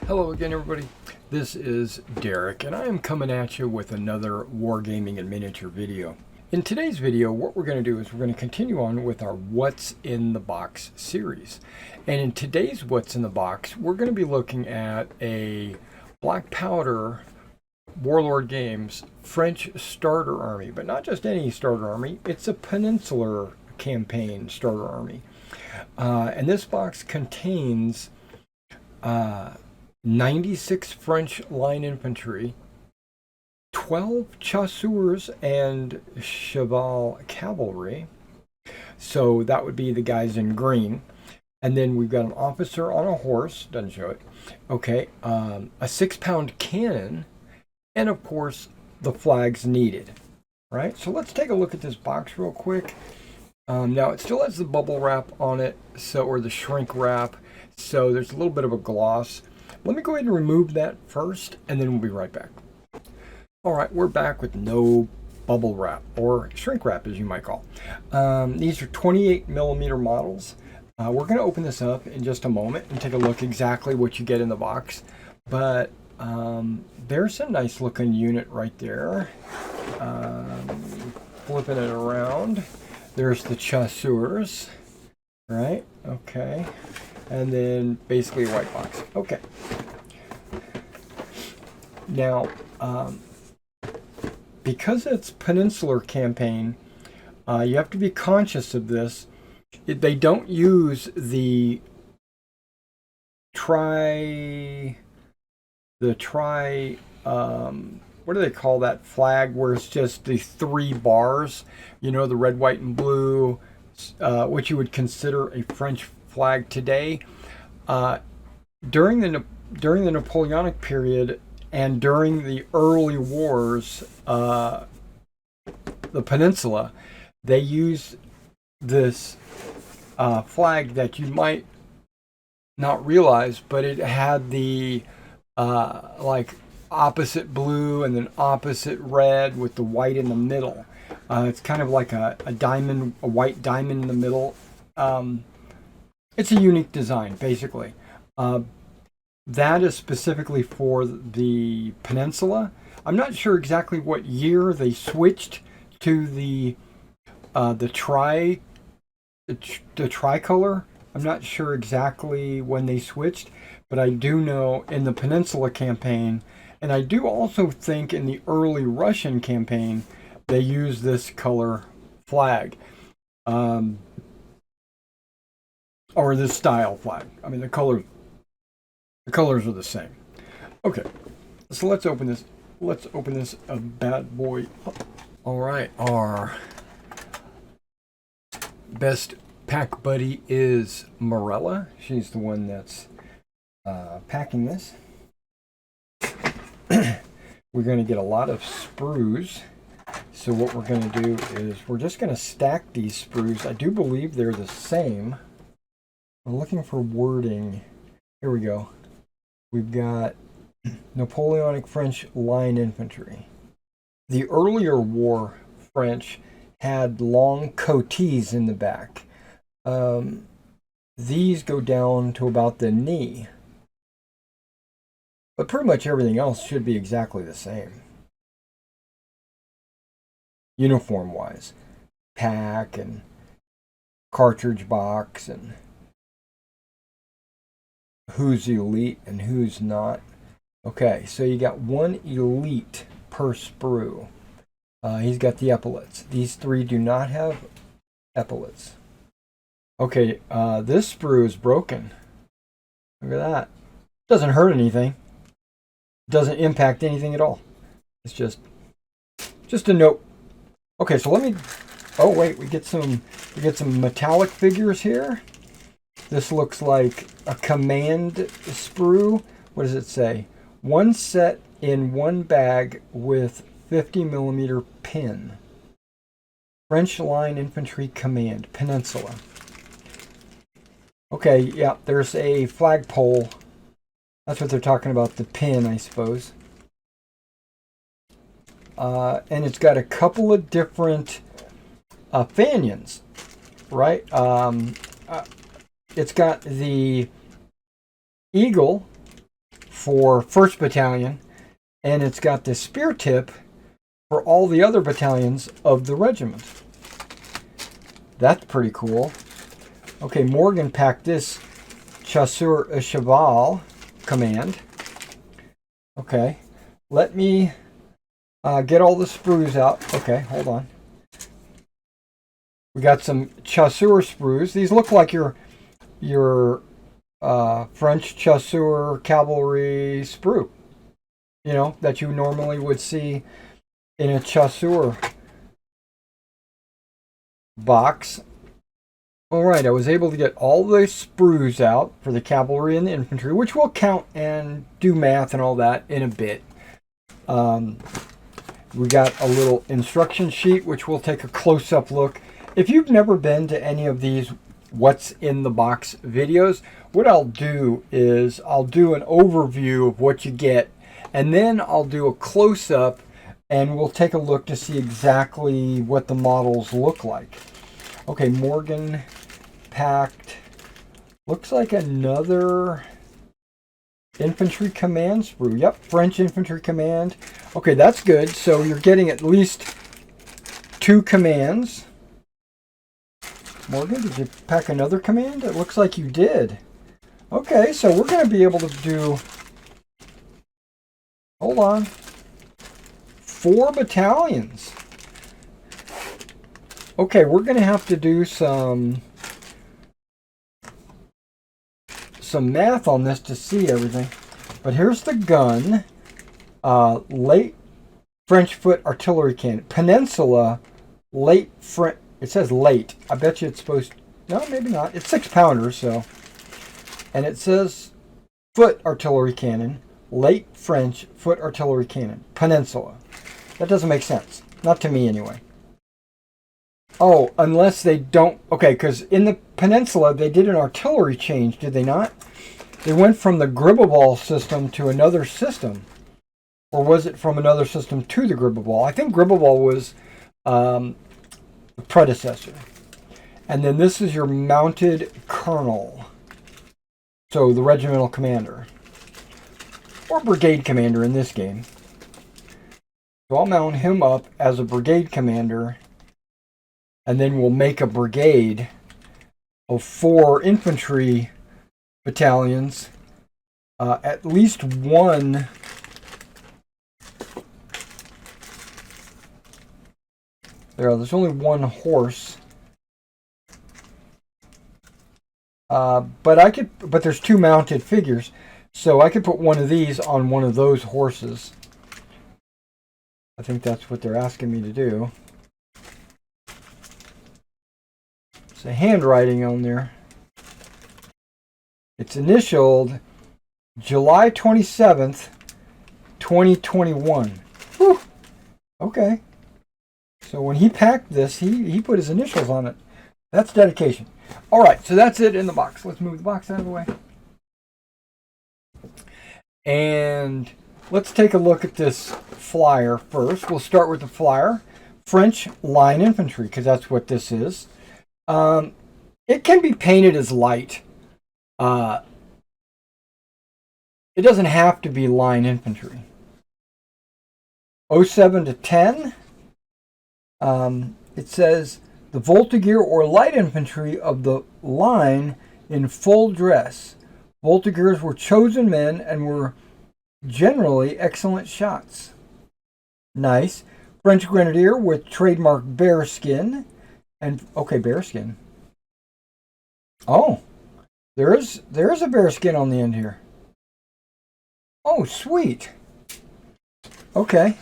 Hello again, everybody. This is Derek, and I am coming at you with another Wargaming and Miniature video. In today's video, what we're going to do is we're going to continue on with our What's in the Box series. And in today's What's in the Box, we're going to be looking at a Black Powder Warlord Games French starter army, but not just any starter army. It's a Peninsular campaign starter army. And this box contains 96 French line infantry, 12 chasseurs and cheval cavalry. So that would be the guys in green. And then we've got an officer on a horse, doesn't show it. Okay, a 6-pound cannon, and of course the flags needed. Right, so let's take a look at this box real quick. Now it still has the bubble wrap on it, or the shrink wrap, so there's a little bit of a gloss. Let me go ahead and remove that first, and then we'll be right back. All right, we're back with no bubble wrap, or shrink wrap as you might call. These are 28 millimeter models. We're going to open this up in just a moment and take a look exactly what you get in the box. But there's a nice looking unit right there. Flipping it around. There's the chasseurs, right? Okay. And then basically a white box. Okay. Now, because it's Peninsular campaign, you have to be conscious of this. They don't use the what do they call that flag where it's just the 3 bars, you know, the red, white, and blue, which you would consider a French flag today. During the Napoleonic period and during the early wars, the Peninsula, they used this flag that you might not realize, but it had the like opposite blue and then opposite red with the white in the middle. It's kind of like a diamond, a white diamond in the middle. It's a unique design, basically. That is specifically for the Peninsula. I'm not sure exactly what year they switched to the tricolor. I'm not sure exactly when they switched, but I do know in the Peninsula campaign, and I do also think in the early Russian campaign, they used this color flag. Or this style flag. I mean, the colors are the same. Okay, so let's open this. Let's open this a bad boy up. All right, our best pack buddy is Morella. She's the one that's packing this. We're going to get a lot of sprues. So what we're going to do is we're just going to stack these sprues. I do believe they're the same. I'm looking for wording. Here we go. We've got Napoleonic French line infantry. The earlier war French had long coatees in the back. These go down to about the knee. But pretty much everything else should be exactly the same. Uniform-wise. Pack and cartridge box and who's elite and who's not. Okay, so you got 1 elite per sprue. He's got the epaulets. These 3 do not have epaulets. Okay, this sprue is broken. Look at that. Doesn't hurt anything. Doesn't impact anything at all. It's just a note. Okay, so let me. Oh wait, we get some metallic figures here. This looks like a command sprue. What does it say? 1 set in 1 bag with 50 millimeter pin. French line infantry command, Peninsula. Okay, yeah, there's a flagpole. That's what they're talking about, the pin, I suppose. And it's got a couple of different fanions, right? It's got the eagle for 1st Battalion, and it's got the spear tip for all the other battalions of the regiment. That's pretty cool. Okay, Morgan packed this Chasseur à Cheval command. Okay, let me get all the sprues out. Okay, hold on. We got some Chasseur sprues. These look like your French Chasseur cavalry sprue, you know, that you normally would see in a Chasseur box. Alright, I was able to get all the sprues out for the cavalry and the infantry, which we'll count and do math and all that in a bit. We got a little instruction sheet, which we'll take a close-up look. If you've never been to any of these what's in the box videos, what I'll do is I'll do an overview of what you get, and then I'll do a close-up and we'll take a look to see exactly what the models look like. Okay, Morgan packed, looks like another infantry command sprue. Yep, French infantry command. Okay, that's good. So you're getting at least 2 commands. Morgan, did you pack another command? It looks like you did. Okay, so we're going to be able to do, hold on, 4 battalions. Okay, we're going to have to do some math on this to see everything. But here's the gun. Late French foot artillery cannon. Peninsula, late French. It says late. I bet you it's supposed to, no, maybe not. It's 6-pounders, so. And it says foot artillery cannon. Late French foot artillery cannon. Peninsula. That doesn't make sense. Not to me, anyway. Oh, unless they don't... Okay, because in the Peninsula, they did an artillery change, did they not? They went from the Gribbeball system to another system. Or was it from another system to the Gribbeball? I think Gribbeball was the predecessor. And then this is your mounted colonel. So the regimental commander. Or brigade commander in this game. So I'll mount him up as a brigade commander. And then we'll make a brigade of 4 infantry battalions. At least one... There's only 1 horse. But there's 2 mounted figures. So I could put one of these on one of those horses. I think that's what they're asking me to do. The handwriting on there. It's initialed July 27th, 2021. Whew. Okay. So when he packed this, he put his initials on it. That's dedication. All right, so that's it in the box. Let's move the box out of the way. And let's take a look at this flyer first. We'll start with the flyer. French line infantry, because that's what this is. It can be painted as light. It doesn't have to be line infantry. 07 to 10. It says the Voltigeur or light infantry of the line in full dress. Voltigeurs were chosen men and were generally excellent shots. Nice. French grenadier with trademark bearskin. And okay, bearskin. Oh, there is a bearskin on the end here. Oh, sweet. Okay,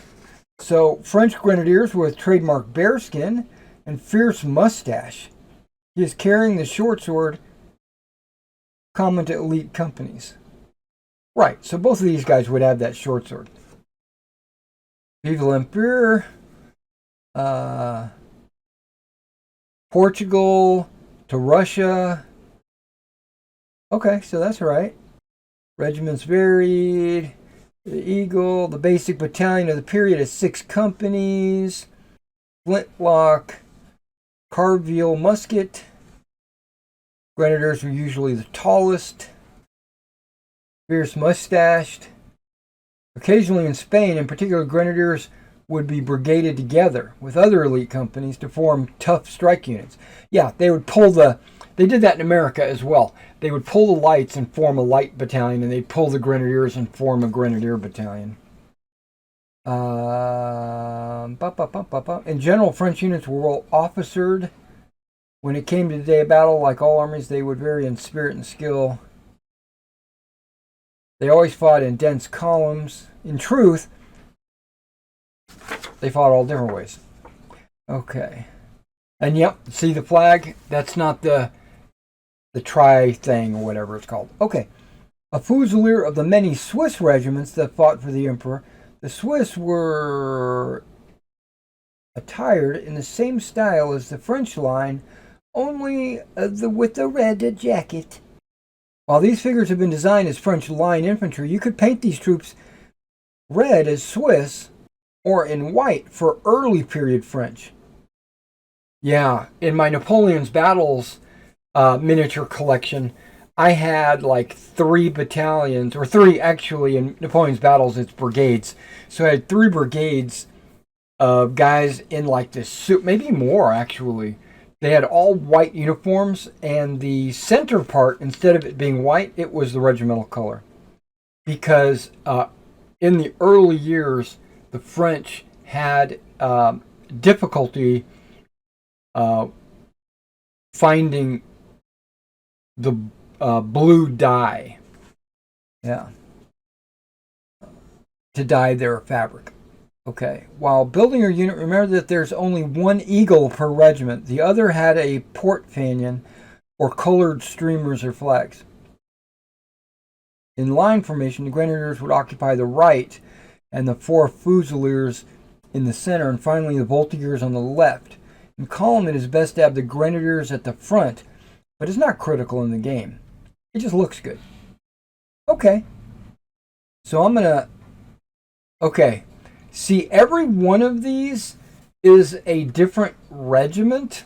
so French grenadiers with trademark bearskin and fierce mustache. He is carrying the short sword common to elite companies. Right, so both of these guys would have that short sword. Vive l'Empire. Portugal to Russia. Okay, so that's right. Regiments varied. The Eagle, the basic battalion of the period is 6 companies. Flintlock, Carville musket. Grenadiers were usually the tallest. Fierce mustached. Occasionally in Spain, in particular, grenadiers would be brigaded together with other elite companies to form tough strike units. Yeah, they would pull the... They did that in America as well. They would pull the lights and form a light battalion, and they'd pull the grenadiers and form a grenadier battalion. In general, French units were well officered. When it came to the day of battle, like all armies, they would vary in spirit and skill. They always fought in dense columns. In truth, they fought all different ways. Okay. And yep, see the flag? That's not the tri thing or whatever it's called. Okay. A fusilier of the many Swiss regiments that fought for the emperor. The Swiss were attired in the same style as the French line, only with the red jacket. While these figures have been designed as French line infantry, you could paint these troops red as Swiss or in white for early period French. Yeah, in my Napoleon's Battles miniature collection, I had like 3 battalions, or 3 actually, in Napoleon's Battles, it's brigades. So I had 3 brigades of guys in like this suit, maybe more actually. They had all white uniforms, and the center part, instead of it being white, it was the regimental color. Because in the early years, the French had difficulty finding the blue dye. Yeah. To dye their fabric. Okay. While building your unit, remember that there's only 1 eagle per regiment. The other had a port fanion or colored streamers or flags. In line formation, the grenadiers would occupy the right and the 4 fusiliers in the center, and finally the voltigeurs on the left. In column, it is best to have the grenadiers at the front, but it's not critical in the game. It just looks good. Okay. So I'm going to... Okay. See, every one of these is a different regiment.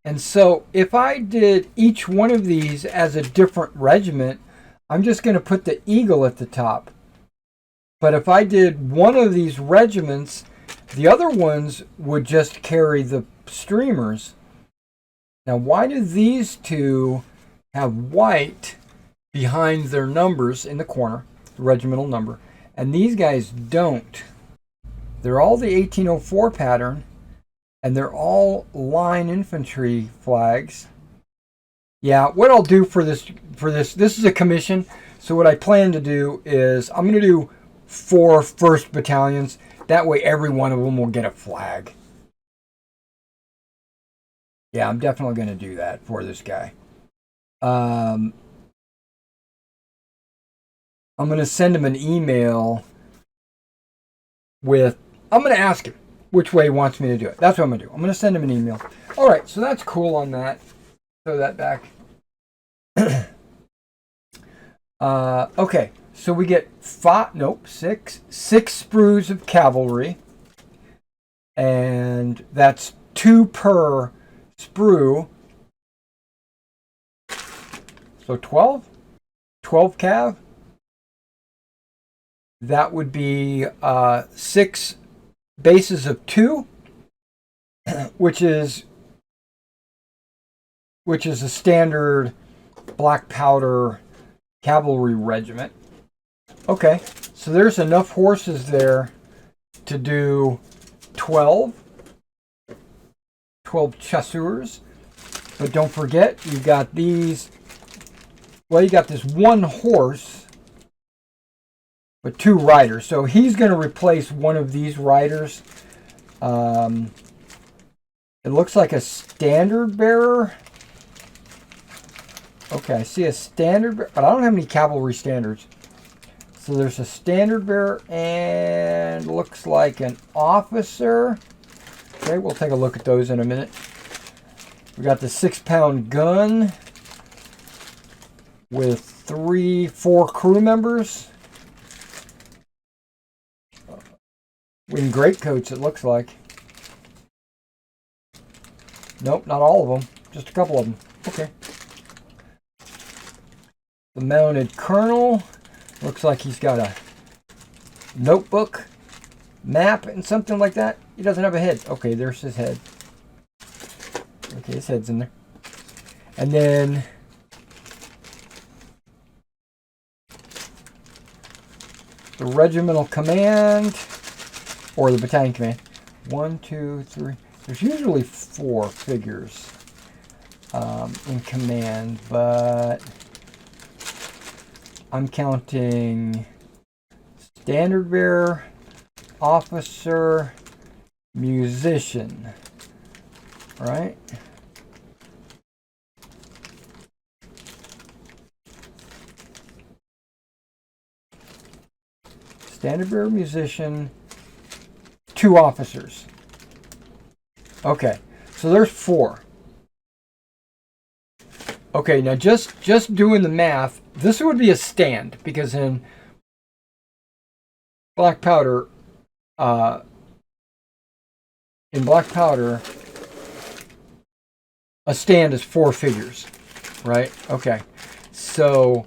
And so if I did each one of these as a different regiment, I'm just going to put the eagle at the top. But if I did one of these regiments, the other ones would just carry the streamers. Now, why do these 2 have white behind their numbers in the corner, the regimental number, and these guys don't? They're all the 1804 pattern, and they're all line infantry flags. Yeah, what I'll do for this is a commission. So what I plan to do is I'm going to do 4 first battalions. That way every one of them will get a flag. Yeah, I'm definitely going to do that for this guy. I'm going to send him an email with... I'm going to ask him which way he wants me to do it. That's what I'm going to do. I'm going to send him an email. All right, so that's cool on that. Throw that back. Okay, so we get 6 sprues of cavalry. And that's 2 per sprue. So 12? 12 cav? That would be 6 bases of 2, which is a standard black powder cavalry regiment. Okay, so there's enough horses there to do 12 chasseurs. But don't forget, you got these. Well, you got this 1 horse, but 2 riders. So he's going to replace one of these riders. It looks like a standard bearer. Okay, I see a standard bearer, but I don't have any cavalry standards. So there's a standard bearer and looks like an officer. Okay, we'll take a look at those in a minute. We got the 6-pound gun with 4 crew members. In greatcoats, it looks like. Nope, not all of them. Just a couple of them. Okay. The mounted colonel. Looks like he's got notebook, map, and something like that. He doesn't have a head. Okay, there's his head. Okay, his head's in there. And then the regimental command or the battalion command. 1, 2, 3. There's usually 4 figures in command, but I'm counting standard bearer, officer, musician, right? Standard bearer, musician, 2 officers. Okay, so there's 4. Okay, now just doing the math, this would be a stand, because in black powder, a stand is 4 figures, right? Okay, so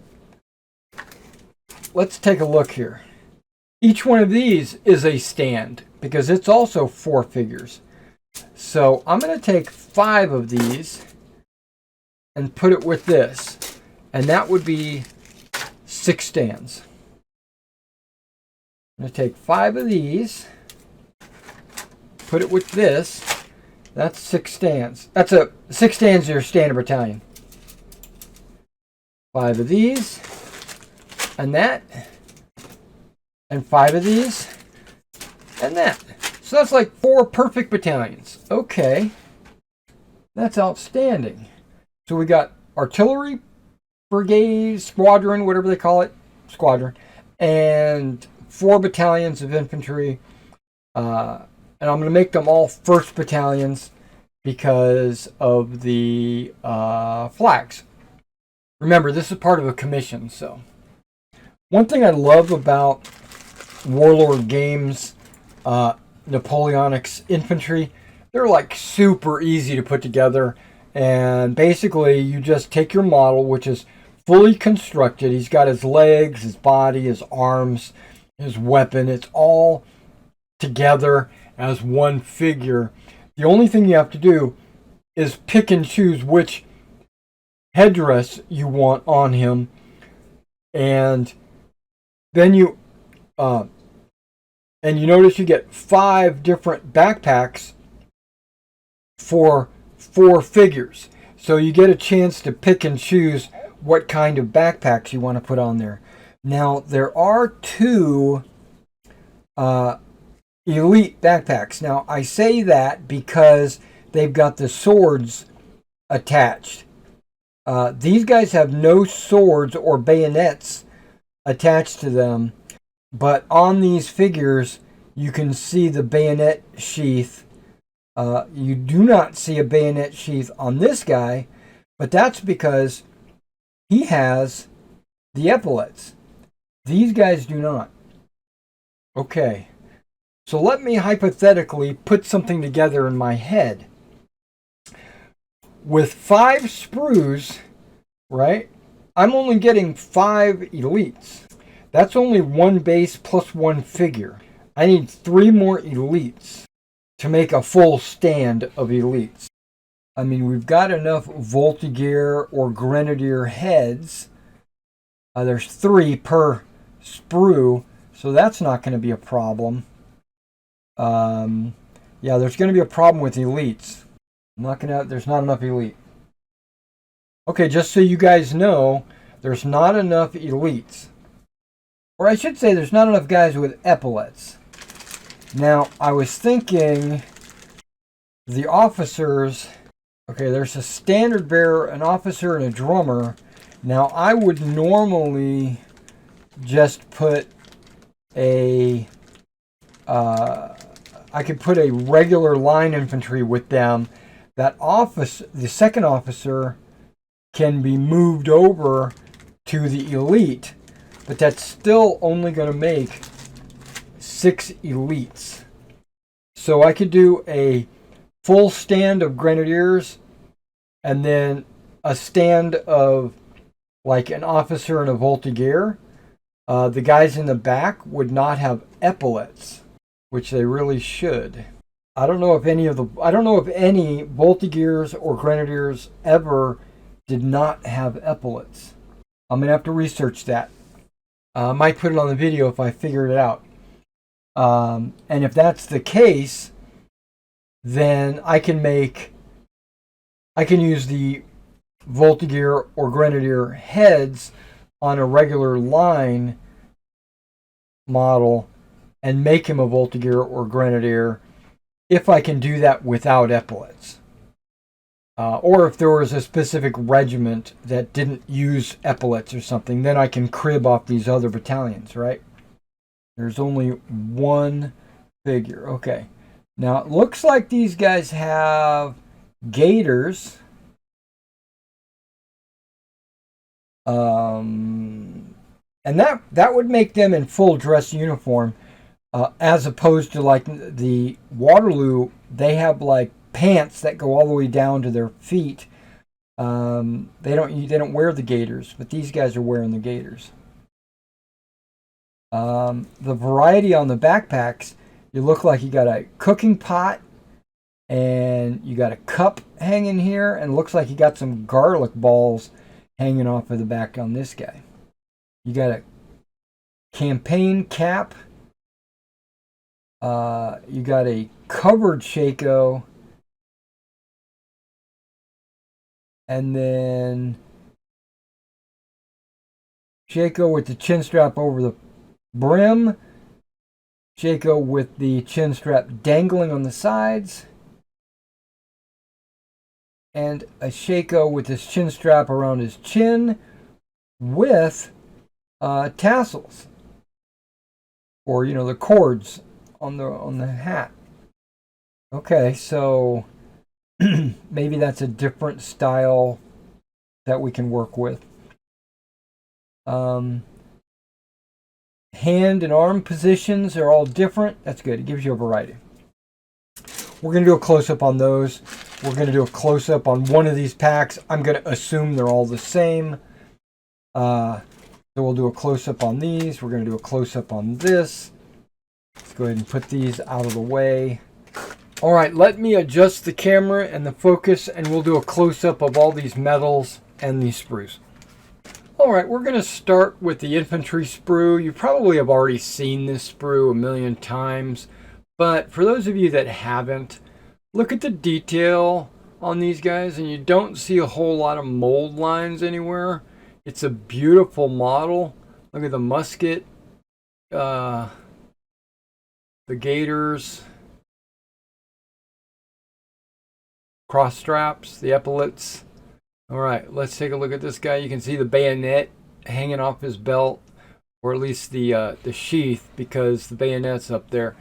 let's take a look here. Each one of these is a stand because it's also 4 figures. So I'm going to take 5 of these and put it with this, and that would be 6 stands. I'm going to take 5 of these, put it with this. That's 6 stands. 6 stands are your standard battalion. 5 of these, and that, and 5 of these, and that. So that's like 4 perfect battalions. Okay, that's outstanding. So we got artillery, brigade, squadron, whatever they call it, squadron, and 4 battalions of infantry. And I'm going to make them all 1st battalions because of the flags. Remember, this is part of a commission. So one thing I love about Warlord games, Napoleonic's infantry, they're like super easy to put together. And basically you just take your model, which is fully constructed. He's got his legs, his body, his arms, his weapon. It's all together as one figure. The only thing you have to do is pick and choose which headdress you want on him, and then you notice you get 5 different backpacks for 4 figures. So you get a chance to pick and choose what kind of backpacks you want to put on there. Now there are 2 elite backpacks. Now I say that because they've got the swords attached. These guys have no swords or bayonets attached to them, but on these figures you can see the bayonet sheath. You do not see a bayonet sheath on this guy, but that's because he has the epaulets. These guys do not. Okay. So let me hypothetically put something together in my head. With 5 sprues, right, I'm only getting 5 elites. That's only 1 base plus 1 figure. I need 3 more elites to make a full stand of elites. I mean, we've got enough Voltigeur or Grenadier heads. There's 3 per sprue, so that's not going to be a problem. Yeah, there's going to be a problem with elites. There's not enough elite. Okay, just so you guys know, there's not enough elites. Or I should say there's not enough guys with epaulets. Now, I was thinking the officers, okay, there's a standard bearer, an officer, and a drummer. Now, I would normally just put I could put a regular line infantry with them. The 2nd officer can be moved over to the elite, but that's still only going to make 6 elites. So I could do a full stand of grenadiers and then a stand of like an officer and a voltigeur. The guys in the back would not have epaulets, which they really should. I don't know if any Voltigears or Grenadiers ever did not have epaulets. I'm gonna have to research that. I might put it on the video if I figure it out. And if that's the case, then I can use the Voltigear or Grenadier heads on a regular line model and make him a Voltigear or Grenadier if I can do that without epaulets. Or if there was a specific regiment that didn't use epaulets or something, then I can crib off these other battalions, right? There's only one figure. Okay. Now it looks like these guys have gaiters. And that would make them in full dress uniform, as opposed to like the Waterloo. They have like pants that go all the way down to their feet. They don't wear the gaiters, but these guys are wearing the gaiters. The variety on the backpacks, you look like you got a cooking pot and you got a cup hanging here, and it looks like you got some garlic balls hanging off of the back on this guy. You got a campaign cap. You got a covered Shako. And then Shako with the chin strap over the brim. Shako with the chin strap dangling on the sides. And a Shako with his chin strap around his chin with tassels, or the cords on the hat. Okay, so maybe that's a different style that we can work with. Hand and arm positions are all different. That's good. It gives you a variety. We're going to do a close-up on those. We're going to do a close-up on one of these packs. I'm going to assume they're all the same. So we'll do a close-up on these. We're going to do a close-up on this. Let's go ahead and put these out of the way. All right, let me adjust the camera and the focus, and we'll do a close-up of all these medals and these sprues. All right, we're going to start with the infantry sprue. You probably have already seen this sprue a million times, but for those of you that haven't, look at the detail on these guys, and you don't see a whole lot of mold lines anywhere. It's a beautiful model. Look at the musket, the gaiters, cross straps, the epaulets. All right, let's take a look at this guy. You can see the bayonet hanging off his belt, or at least the sheath, because the bayonet's up there.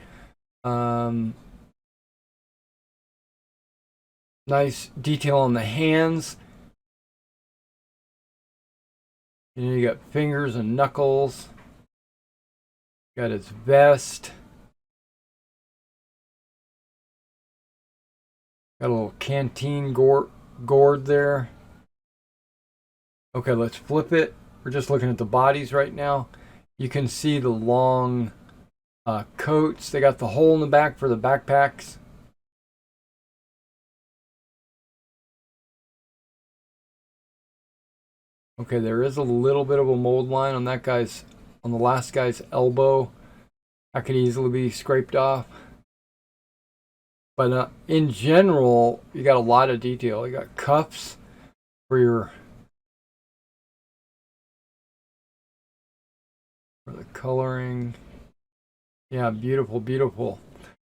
Nice detail on the hands. You got fingers and knuckles. Got his vest. Got a little canteen gourd there. Okay, let's flip it. We're just looking at the bodies right now. You can see the long coats. They got the hole in the back for the backpacks. Okay, there is a little bit of a mold line on the last guy's elbow. That could easily be scraped off. But in general, you got a lot of detail. You got cuffs for the coloring. Yeah, beautiful, beautiful.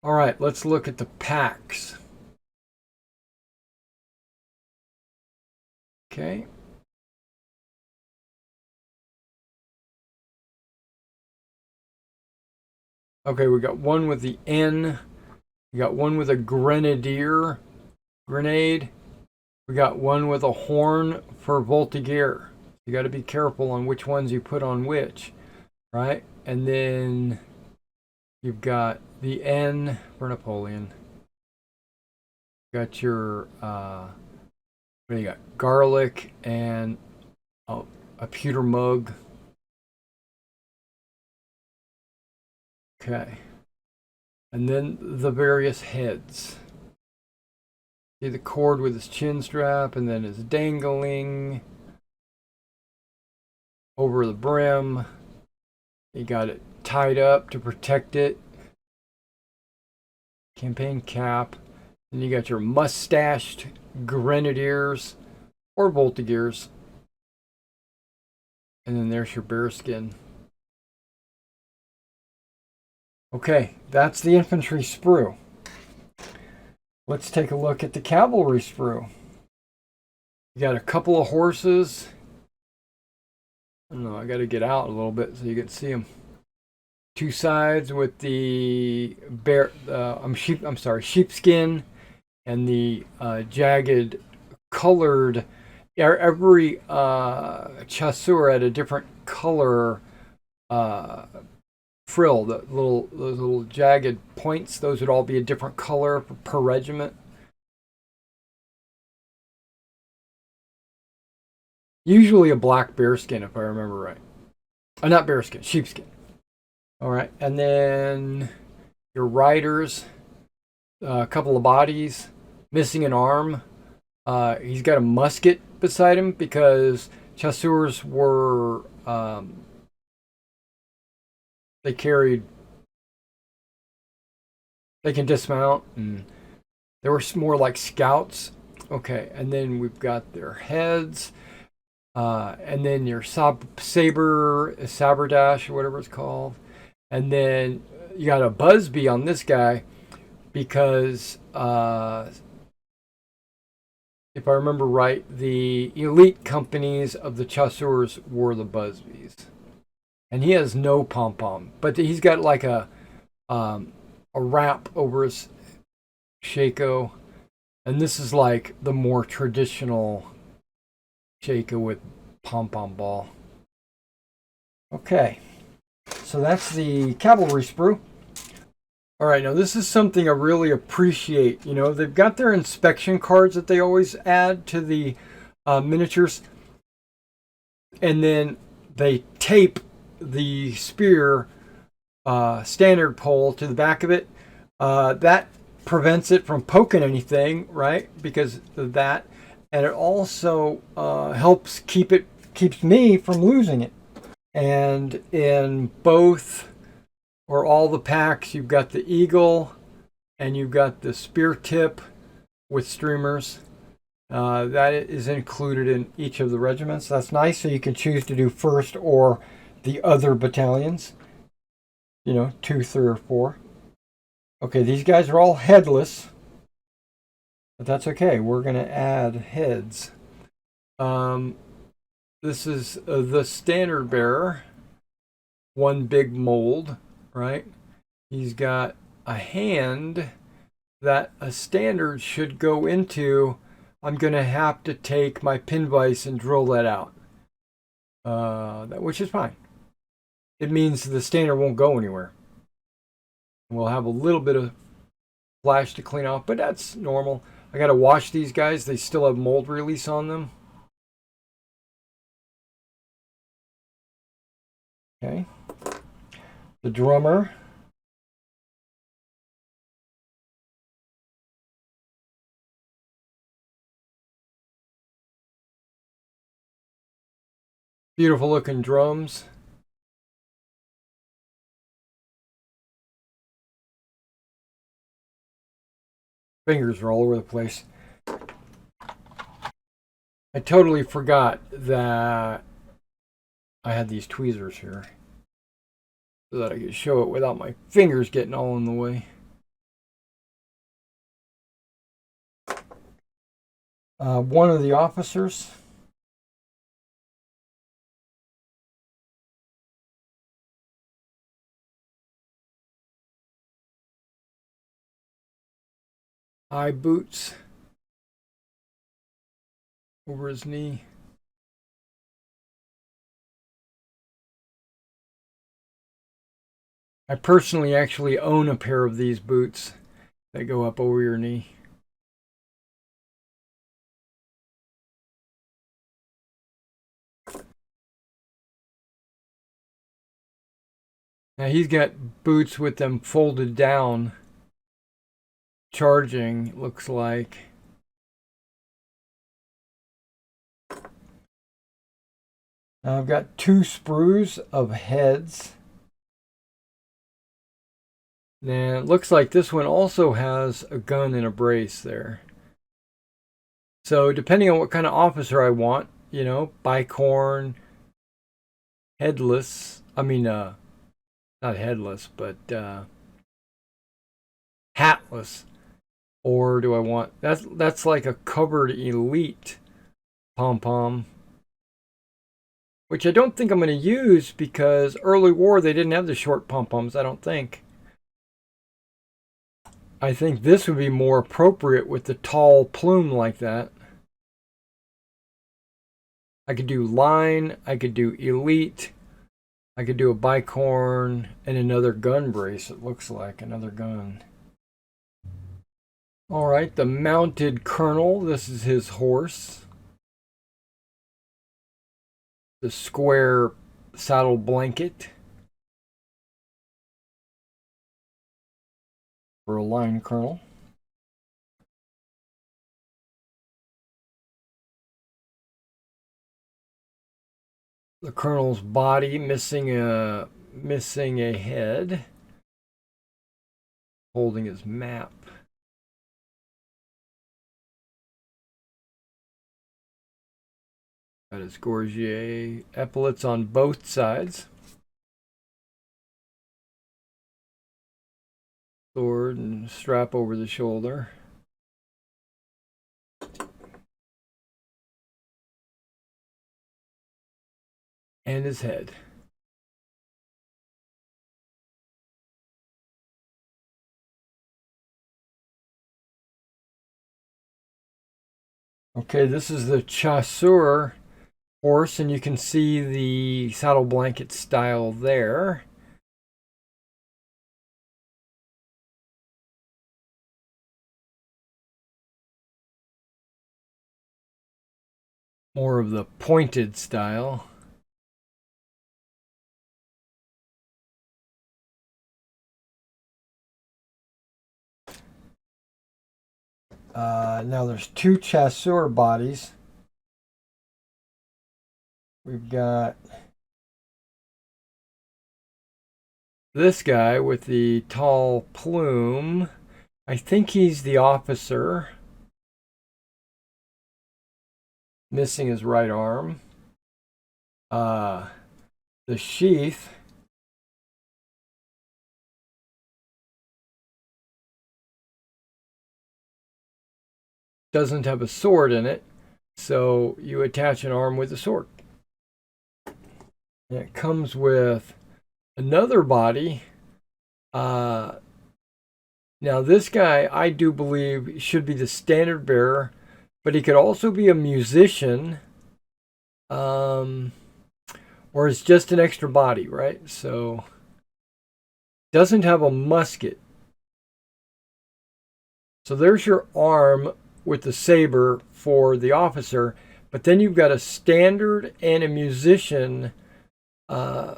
All right, let's look at the packs. Okay. Okay, we got one with the N. We got one with a grenade. We got one with a horn for Voltigear. You got to be careful on which ones you put on which, right? And then you've got the N for Napoleon. Got your what do you got? Garlic and a pewter mug. Okay. And then the various heads. See the cord with his chin strap, and then his dangling over the brim. You got it tied up to protect it. Campaign cap. And you got your mustached grenadiers or voltigears. And then there's your bearskin. Okay, that's the infantry sprue. Let's take a look at the cavalry sprue. You got a couple of horses. I don't know, I got to get out a little bit so you can see them. Two sides with the sheepskin and the jagged colored. Every chasseur had a different color frill. Those little jagged points, those would all be a different color per regiment. Usually a black bearskin, if I remember right. Not bearskin, sheepskin. All right, and then your riders, a couple of bodies, missing an arm. He's got a musket beside him because chasseurs were they can dismount, and they were more like scouts. Okay, and then we've got their heads, and then your saberdash or whatever it's called. And then you got a Busby on this guy because, if I remember right, the elite companies of the chasseurs were the Busbys. And he has no pom-pom, but he's got like a wrap over his shako. And this is like the more traditional shako with pom-pom ball. Okay. So that's the cavalry sprue. All right, now this is something I really appreciate. You know, they've got their inspection cards that they always add to the miniatures. And then they tape the spear standard pole to the back of it. That prevents it from poking anything, right? Because of that. And it also keeps me from losing it. And in both or all the packs, you've got the eagle and you've got the spear tip with streamers. That is included in each of the regiments. That's nice, so you can choose to do first or the other battalions. You know, 2, 3, or 4. Okay, these guys are all headless, but that's okay. We're going to add heads. This is the standard bearer. One big mold, right? He's got a hand that a standard should go into. I'm going to have to take my pin vise and drill that out, which is fine. It means the standard won't go anywhere. We'll have a little bit of flash to clean off, but that's normal. I got to wash these guys. They still have mold release on them. Okay. The drummer. Beautiful looking drums. Fingers are all over the place. I totally forgot that I had these tweezers here so that I could show it without my fingers getting all in the way. One of the officers. High boots over his knee. I personally actually own a pair of these boots that go up over your knee. Now he's got boots with them folded down, charging, looks like. Now I've got 2 sprues of heads. Now it looks like this one also has a gun and a brace there. So depending on what kind of officer I want, you know, bicorn, headless, not headless, but hatless. Or do I want, that's like a covered elite pom-pom, which I don't think I'm going to use because early war they didn't have the short pom-poms, I don't think. I think this would be more appropriate with the tall plume like that. I could do line, I could do elite, I could do a bicorn and another gun brace, it looks like, another gun. All right, the mounted colonel, this is his horse. The square saddle blanket for a line colonel. The colonel's body missing a head, holding his map. Got his gorget epaulets on both sides. Sword and strap over the shoulder. And his head. Okay, this is the chasseur horse, and you can see the saddle blanket style there. More of the pointed style. Now there's 2 chasseur bodies. We've got this guy with the tall plume. I think he's the officer. Missing his right arm. The sheath. Doesn't have a sword in it, so you attach an arm with a sword. And it comes with another body. Now this guy, I do believe, should be the standard bearer, but he could also be a musician, or it's just an extra body, right? So doesn't have a musket. So there's your arm with the saber for the officer, but then you've got a standard and a musician. Now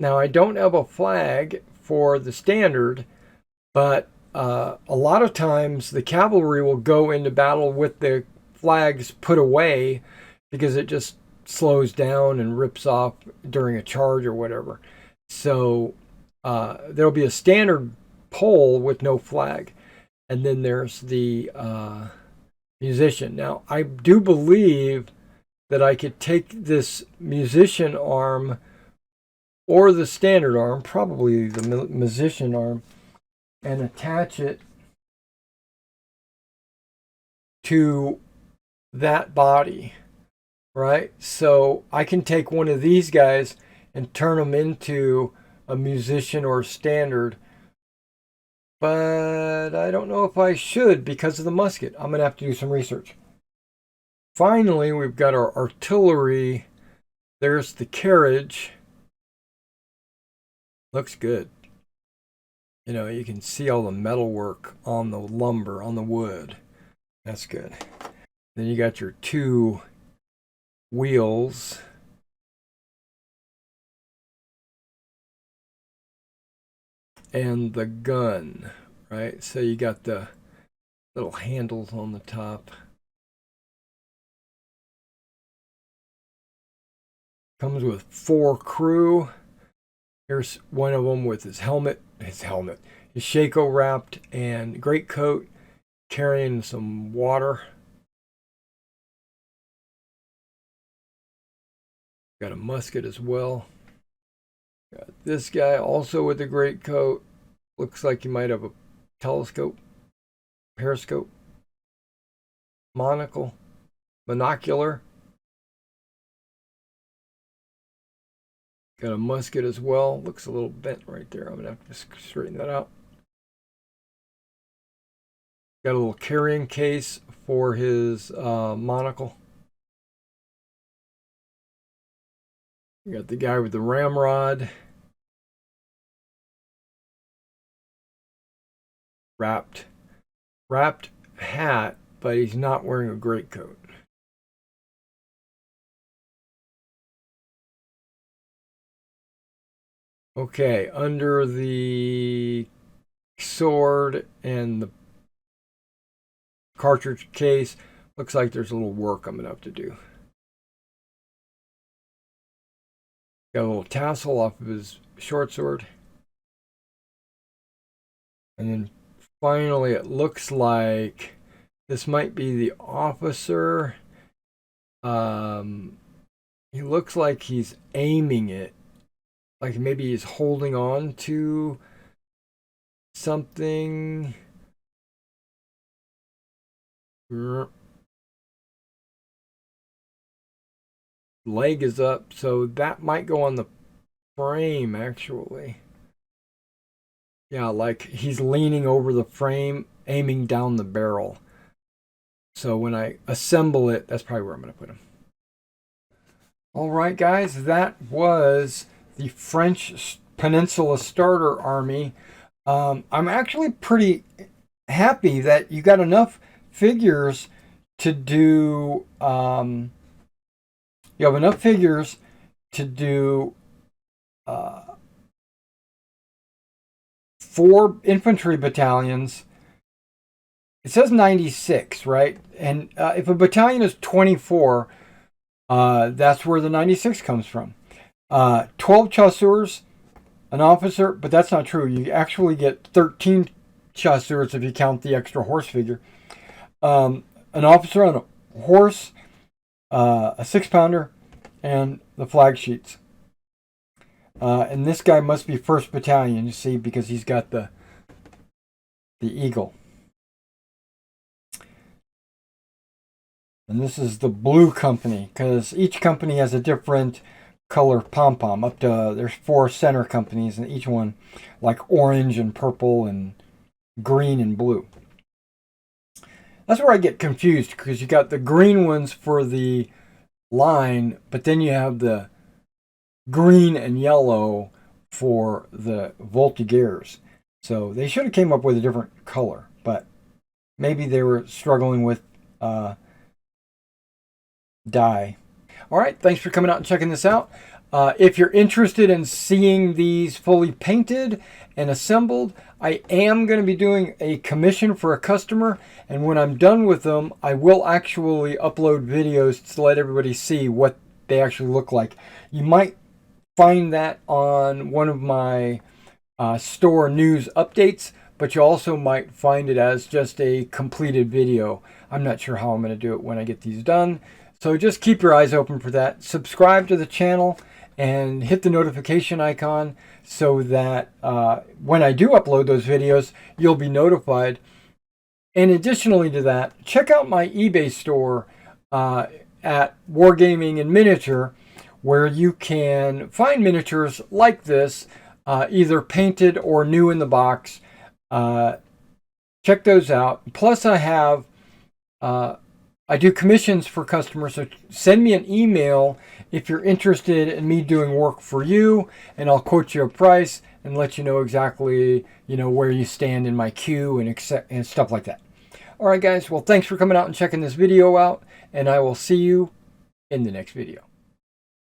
I don't have a flag for the standard, but a lot of times the cavalry will go into battle with the flags put away because it just slows down and rips off during a charge or whatever. So there'll be a standard pole with no flag. And then there's the musician. Now, I do believe that I could take this musician arm or the standard arm, probably the musician arm, and attach it to that body, right? So I can take one of these guys and turn them into a musician or standard, but I don't know if I should because of the musket. I'm going to have to do some research. Finally, we've got our artillery. There's the carriage. Looks good. You know, you can see all the metalwork on the lumber, on the wood. That's good. Then you got your 2 wheels. and the gun, right? So you got the little handles on the top. Comes with 4 crew. Here's one of them with his shako wrapped and great coat, carrying some water. Got a musket as well. Got this guy also with a great coat. Looks like he might have a telescope, periscope, monocular. Got a musket as well. Looks a little bent right there. I'm going to have to straighten that out. Got a little carrying case for his monocle. You got the guy with the ramrod. Wrapped hat, but he's not wearing a greatcoat. Okay, under the sword and the cartridge case, looks like there's a little work I'm going to have to do. Got a little tassel off of his short sword. And then finally, it looks like this might be the officer. He looks like he's aiming it. Like maybe he's holding on to something. Leg is up, so that might go on the frame actually. Yeah, like he's leaning over the frame, aiming down the barrel. So when I assemble it, that's probably where I'm going to put him. All right, guys, that was the French Peninsula Starter Army. I'm actually pretty happy that you got enough figures to do. You have enough figures to do 4 infantry battalions. It says 96, right? And if a battalion is 24, that's where the 96 comes from. 12 chasseurs, an officer, but that's not true. You actually get 13 chasseurs if you count the extra horse figure. An officer on a horse, a 6-pounder, and the flag sheets. And this guy must be 1st Battalion, you see, because he's got the eagle. And this is the blue company, because each company has a different color pom-pom. Up to, there's 4 center companies, and each one like orange and purple and green and blue. That's where I get confused, because you got the green ones for the line, but then you have the green and yellow for the voltigeurs. So they should have came up with a different color, but maybe they were struggling with dye. All right, thanks for coming out and checking this out. If you're interested in seeing these fully painted and assembled, I am going to be doing a commission for a customer, and when I'm done with them, I will actually upload videos to let everybody see what they actually look like. You might find that on one of my store news updates, but you also might find it as just a completed video. I'm not sure how I'm going to do it when I get these done, so just keep your eyes open for that. Subscribe to the channel and hit the notification icon so that when I do upload those videos, you'll be notified. And additionally to that, check out my eBay store at Wargaming in Miniature, where you can find miniatures like this, either painted or new in the box. Check those out. Plus I have, I do commissions for customers, so send me an email if you're interested in me doing work for you, and I'll quote you a price and let you know exactly, where you stand in my queue and stuff like that. All right, guys. Well, thanks for coming out and checking this video out, and I will see you in the next video.